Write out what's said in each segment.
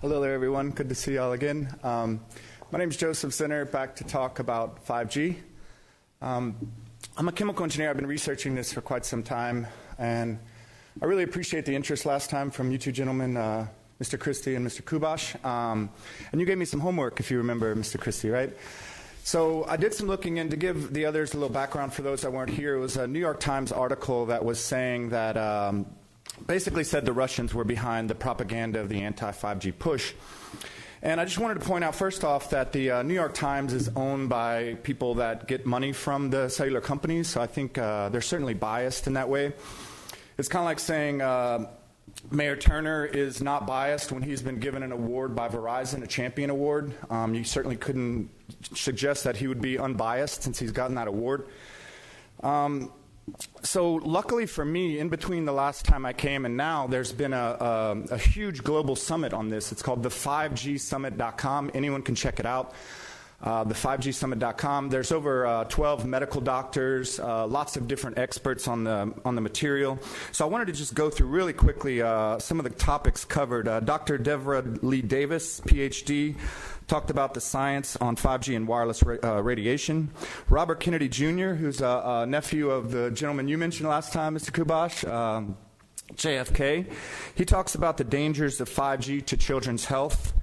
Hello there, everyone. Good to see you all again. My name is Joseph Zenner, back to talk about 5G. I'm a chemical engineer. I've been researching this for quite some time, and I really appreciate the interest last time from you two gentlemen, Mr. Christie and Mr. Kubash. And you gave me some homework, if you remember, Mr. Christie, right? So I did some looking in to give the others a little background for those that weren't here. It was a New York Times article that was saying that basically said the Russians were behind the propaganda of the anti-5G push. And I just wanted to point out, first off, that the New York Times is owned by people that get money from the cellular companies, so I think they're certainly biased in that way. It's kind of like saying Mayor Turner is not biased when he's been given an award by Verizon, a champion award. You certainly couldn't suggest that he would be unbiased since he's gotten that award. So luckily for me, in between the last time I came and now, there's been a huge global summit on this. It's called the 5gsummit.com. Anyone can check it out. The 5gsummit.com. There's over 12 medical doctors, lots of different experts on the material. So I wanted to just go through really quickly some of the topics covered. Dr. Deborah Lee Davis, PhD, talked about the science on 5G and wireless radiation. Robert Kennedy Jr., who's a nephew of the gentleman you mentioned last time, Mr. Kubash, JFK, he talks about the dangers of 5G to children's health.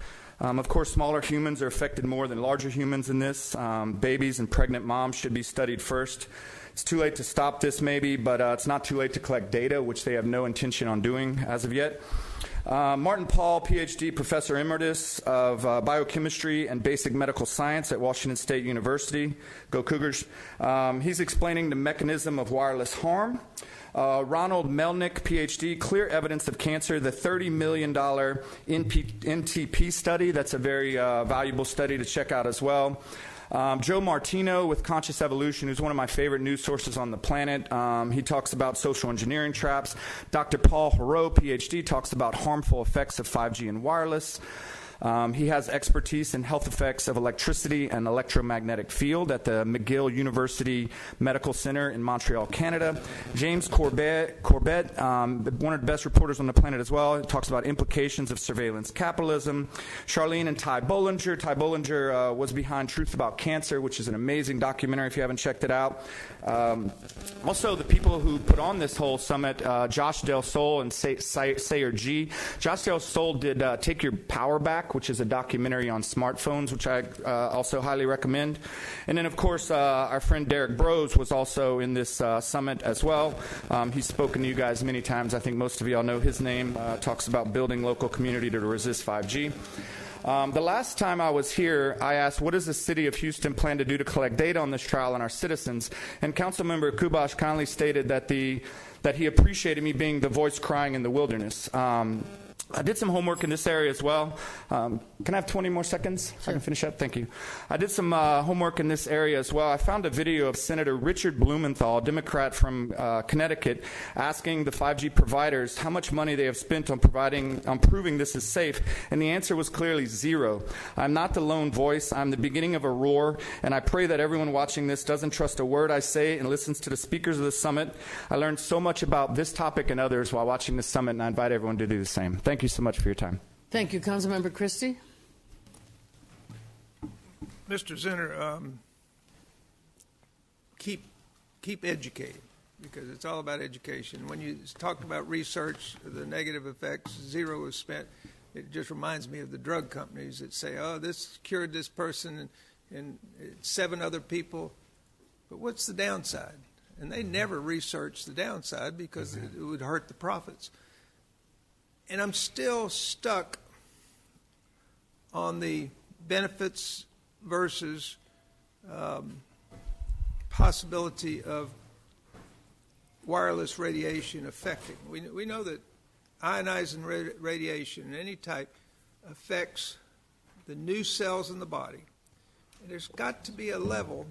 Of course, smaller humans are affected more than larger humans in this. Babies and pregnant moms should be studied first. It's too late to stop this maybe, but it's not too late to collect data, which they have no intention on doing as of yet. Martin Paul, PhD, Professor Emeritus of Biochemistry and Basic Medical Science at Washington State University. Go Cougars. He's explaining the mechanism of wireless harm. Ronald Melnick, PhD, Clear Evidence of Cancer, the $30 million NTP study. That's a very valuable study to check out as well. Joe Martino with Conscious Evolution, who's one of my favorite news sources on the planet. He talks about social engineering traps. Dr. Paul Haro, PhD, talks about harmful effects of 5G and wireless. He has expertise in health effects of electricity and electromagnetic field at the McGill University Medical Center in Montreal, Canada. James Corbett, one of the best reporters on the planet as well, talks about implications of surveillance capitalism. Charlene and Ty Bollinger. Ty Bollinger was behind Truth About Cancer, which is an amazing documentary if you haven't checked it out. Also, the people who put on this whole summit, Josh Del Sol and Sayer G. Josh Del Sol did Take Your Power Back, which is a documentary on smartphones, which I also highly recommend. And then, of course, our friend Derek Brose was also in this summit as well. He's spoken to you guys many times. I think most of y'all know his name. Talks about building local community to resist 5G. The last time I was here, I asked, what does the city of Houston plan to do to collect data on this trial and our citizens? And Councilmember Kubash kindly stated that he appreciated me being the voice crying in the wilderness. I did some homework in this area as well. Can I have 20 more seconds? Sure. So I can finish up? Thank you. I did some homework in this area as well. I found a video of Senator Richard Blumenthal, a Democrat from Connecticut, asking the 5G providers how much money they have spent on proving this is safe, and the answer was clearly zero. I'm not the lone voice. I'm the beginning of a roar, and I pray that everyone watching this doesn't trust a word I say and listens to the speakers of the summit. I learned so much about this topic and others while watching this summit, and I invite everyone to do the same. Thank you so much for your time. Thank you. Councilmember Christie. Mr. Zenner, keep educating, because it's all about education. When you talked about research, the negative effects, zero is spent. It just reminds me of the drug companies that say, oh, this cured this person and 7 other people. But what's the downside? And they never research the downside because it would hurt the profits. And I'm still stuck on the benefits versus possibility of wireless radiation affecting. We know that ionizing radiation in any type affects the new cells in the body. And there's got to be a level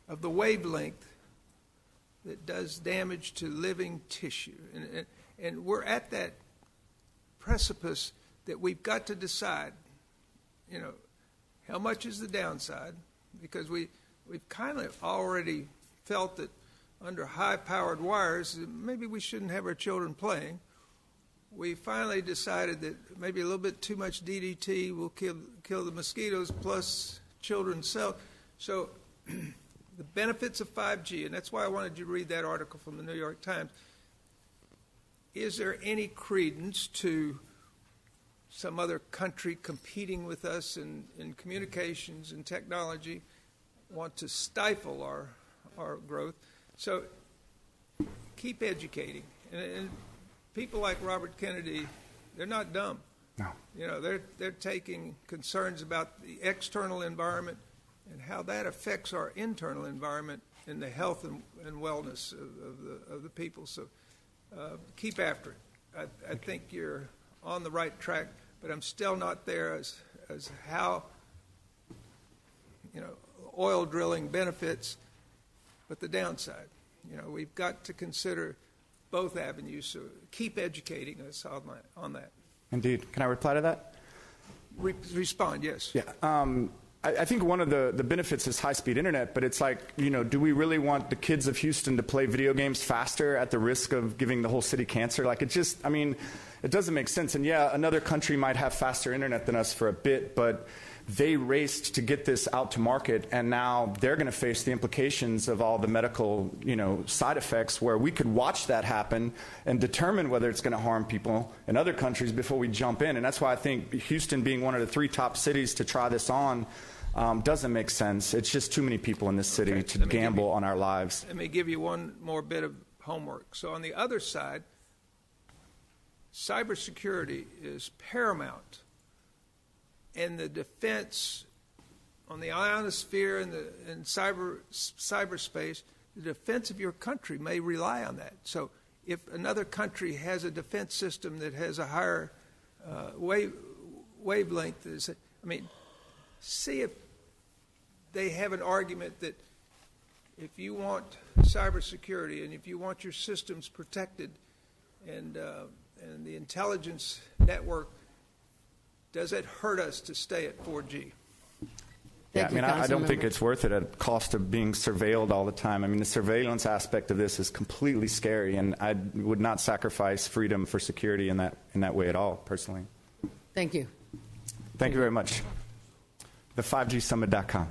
of the wavelength that does damage to living tissue. And we're at that precipice that we've got to decide, how much is the downside? Because we've kind of already felt that under high-powered wires, maybe we shouldn't have our children playing. we finally decided that maybe a little bit too much DDT will kill the mosquitoes plus children's cells. So the benefits of 5G, and that's why I wanted you to read that article from the New York Times. Is there any credence to some other country competing with us in communications and technology want to stifle our growth? So keep educating. And people like Robert Kennedy, they're not dumb. No. You know, they're taking concerns about the external environment and how that affects our internal environment and the health and wellness of the people. So keep after it. I think you're on the right track, but I'm still not there as how, you know, oil drilling benefits, but the downside. You know, we've got to consider both avenues, so keep educating us on that. Indeed. Can I reply to that? Respond, yes. Yeah. I think one of the benefits is high-speed internet, but it's like, you know, do we really want the kids of Houston to play video games faster at the risk of giving the whole city cancer? Like, it just, I mean, it doesn't make sense. And yeah, another country might have faster internet than us for a bit, but they raced to get this out to market, and now they're going to face the implications of all the medical, you know, side effects, where we could watch that happen and determine whether it's going to harm people in other countries before we jump in. And that's why I think Houston being one of the 3 top cities to try this on doesn't make sense. It's just too many people in this city to gamble on our lives. Let me give you one more bit of homework. So on the other side, cybersecurity is paramount. And the defense on the ionosphere and cyberspace, the defense of your country may rely on that. So if another country has a defense system that has a higher wavelength, see if they have an argument that if you want cybersecurity and if you want your systems protected and the intelligence network, does it hurt us to stay at 4G? Yeah, I mean, I don't think it's worth it at cost of being surveilled all the time. I mean, the surveillance aspect of this is completely scary, and I would not sacrifice freedom for security in that way at all, personally. Thank you. Thank you very much. The5gsummit.com.